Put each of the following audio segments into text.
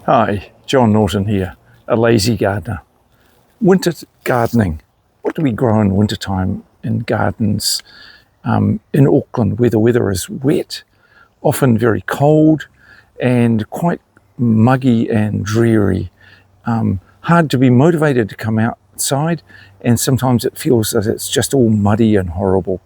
Hi, John Norton here, a lazy gardener. Winter gardening. What do we grow in wintertime in gardens in Auckland where the weather is wet, often very cold and quite muggy and dreary. Hard to be motivated to come outside, and sometimes it feels that it's just all muddy and horrible.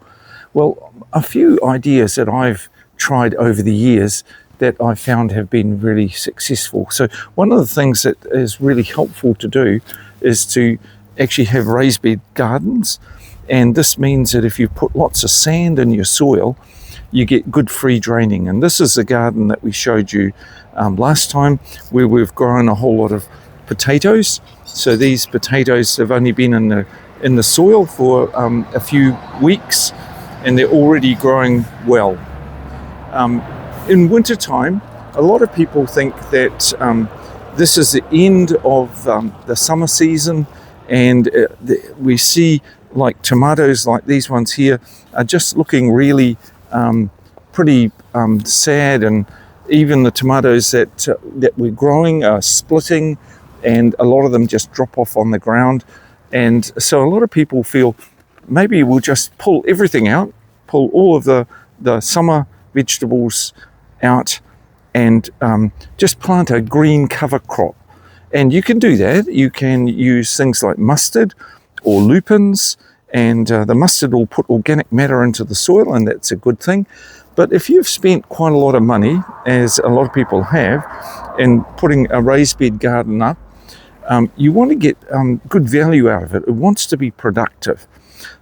Well, a few ideas that I've tried over the years that I found have been really successful. So one of the things that is really helpful to do is to actually have raised bed gardens, and this means that if you put lots of sand in your soil, you get good free draining. And this is the garden that we showed you last time, where we've grown a whole lot of potatoes. So these potatoes have only been in the soil for a few weeks, and they're already growing well. In wintertime, a lot of people think that this is the end of the summer season, and we see like tomatoes like these ones here are just looking really pretty sad, and even the tomatoes that we're growing are splitting, and a lot of them just drop off on the ground. And so a lot of people feel maybe we'll just pull everything out, pull all of the summer vegetables out, and just plant a green cover crop. And you can do that. You can use things like mustard or lupins, and the mustard will put organic matter into the soil, and that's a good thing. But if you've spent quite a lot of money, as a lot of people have, in putting a raised bed garden up, you want to get good value out of it. It wants to be productive.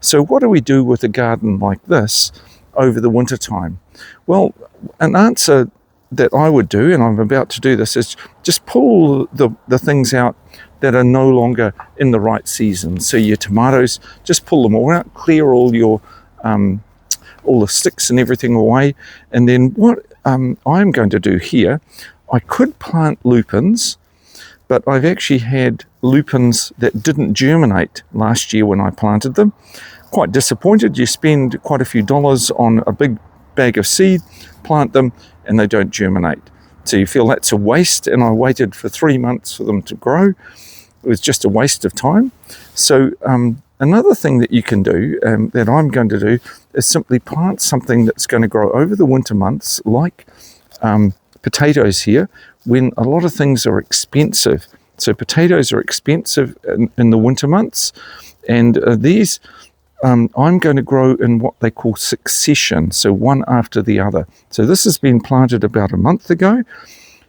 So what do we do with a garden like this over the winter time? Well, an answer that I would do, and I'm about to do this, is just pull the things out that are no longer in the right season. So your tomatoes, just pull them all out, clear all the sticks and everything away. And then what I'm going to do here, I could plant lupins, but I've actually had lupins that didn't germinate last year when I planted them. Quite disappointed. You spend quite a few dollars on a big bag of seed, plant them, and they don't germinate. So you feel that's a waste, and I waited for 3 months for them to grow. It was just a waste of time. So another thing that you can do, that I'm going to do, is simply plant something that's going to grow over the winter months, like potatoes here, when a lot of things are expensive. So potatoes are expensive in the winter months, and these I'm going to grow in what they call succession, so one after the other. So this has been planted about a month ago,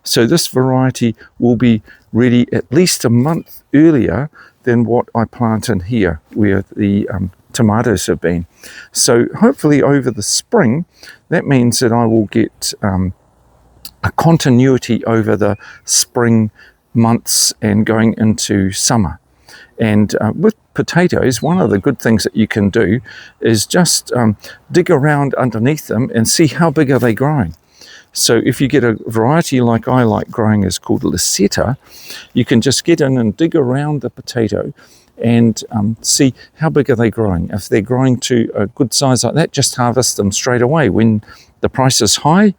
so this variety will be ready at least a month earlier than what I plant in here, where the tomatoes have been. So hopefully over the spring, that means that I will get a continuity over the spring months and going into summer. And with potatoes, one of the good things that you can do is just dig around underneath them and see how big are they growing. So if you get a variety like I like growing, is called Zuchetta, you can just get in and dig around the potato and see how big are they growing. If they're growing to a good size like that, just harvest them straight away when the price is high.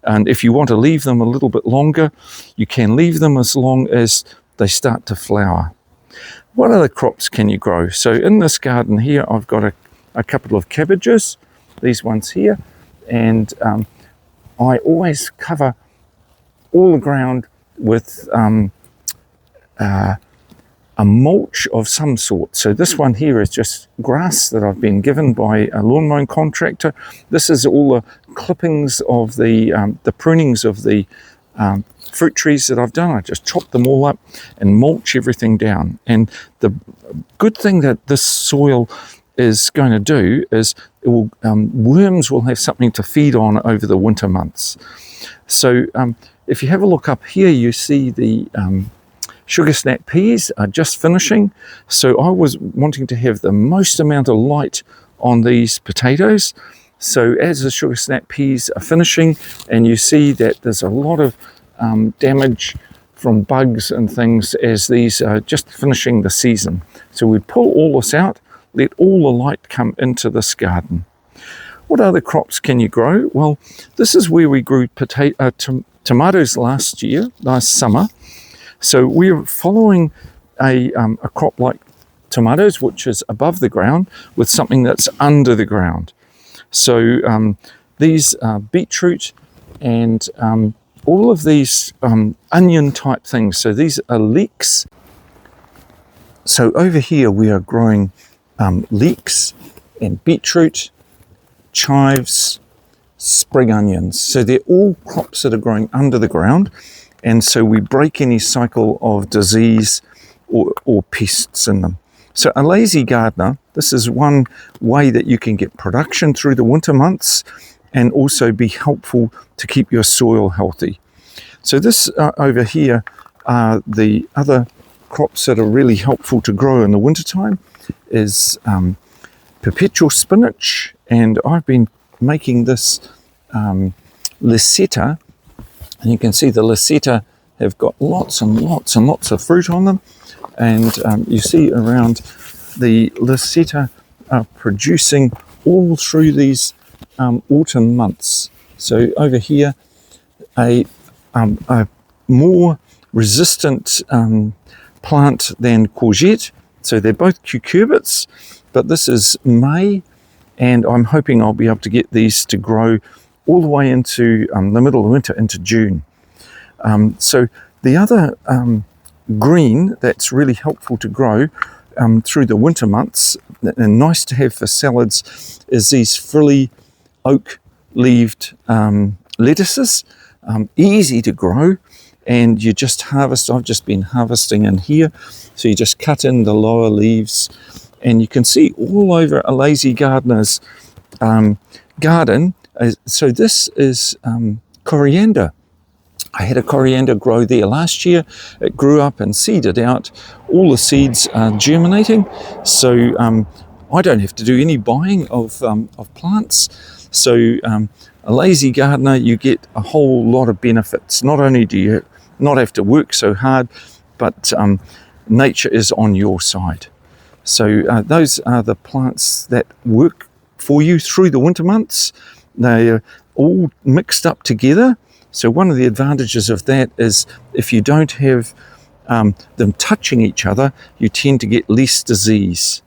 And if you want to leave them a little bit longer, you can leave them as long as they start to flower. What other crops can you grow? So in this garden here, I've got a couple of cabbages, these ones here, and I always cover all the ground with a mulch of some sort. So this one here is just grass that I've been given by a lawn mowing contractor. This is all the clippings of the prunings of the fruit trees that I've done. I just chop them all up and mulch everything down. And the good thing that this soil is going to do is it will, worms will have something to feed on over the winter months. So if you have a look up here, you see the sugar snap peas are just finishing. So I was wanting to have the most amount of light on these potatoes. So as the sugar snap peas are finishing, and you see that there's a lot of damage from bugs and things as these are just finishing the season. So we pull all this out, let all the light come into this garden. What other crops can you grow? Well, this is where we grew tomatoes last summer. So we're following a crop like tomatoes, which is above the ground, with something that's under the ground. So these are beetroot and all of these onion type things. So these are leeks. So over here we are growing leeks and beetroot, chives, spring onions. So they're all crops that are growing under the ground, and so we break any cycle of disease or pests in them. So a lazy gardener, this is one way that you can get production through the winter months and also be helpful to keep your soil healthy. So this over here are the other crops that are really helpful to grow in the wintertime is perpetual spinach, and I've been making this Zuchetta, and you can see the Zuchetta have got lots and lots and lots of fruit on them, and you see around the Zuchetta are producing all through these autumn months. So over here a more resistant plant than courgette, so they're both cucurbits, but this is May, and I'm hoping I'll be able to get these to grow all the way into the middle of winter, into June. So the other green that's really helpful to grow through the winter months, and nice to have for salads, is these frilly oak-leaved lettuces. Easy to grow, and you just harvest. I've just been harvesting in here, so you just cut in the lower leaves, and you can see all over a lazy gardener's garden. So this is coriander. I had a coriander grow there last year. It grew up and seeded out. All the seeds are germinating, so I don't have to do any buying of plants. So a lazy gardener, you get a whole lot of benefits. Not only do you not have to work so hard, but nature is on your side. So those are the plants that work for you through the winter months. They are all mixed up together. So one of the advantages of that is if you don't have them touching each other, you tend to get less disease.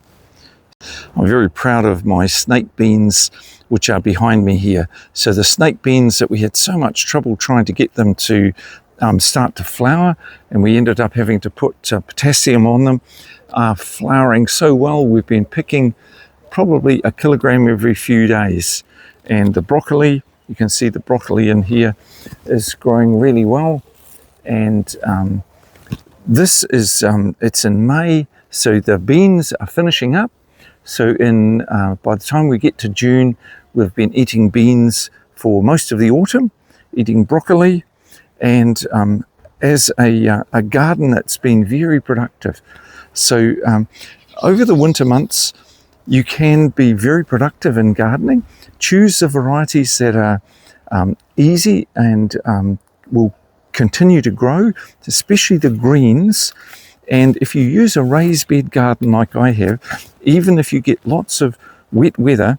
I'm very proud of my snake beans, which are behind me here. So the snake beans that we had so much trouble trying to get them to start to flower, and we ended up having to put potassium on them, are flowering so well. We've been picking probably a kilogram every few days. And the broccoli, you can see the broccoli in here is growing really well. And this is, it's in May, so the beans are finishing up. So by the time we get to June, we've been eating beans for most of the autumn, eating broccoli, and as a garden that's been very productive. So over the winter months, you can be very productive in gardening. Choose the varieties that are easy and will continue to grow, especially the greens. And if you use a raised bed garden like I have, even if you get lots of wet weather,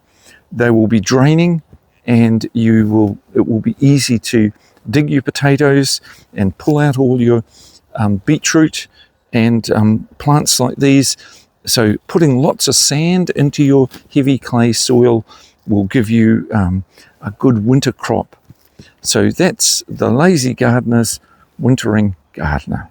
they will be draining, and it will be easy to dig your potatoes and pull out all your beetroot and plants like these. So putting lots of sand into your heavy clay soil will give you a good winter crop. So that's the lazy gardener's wintering gardener.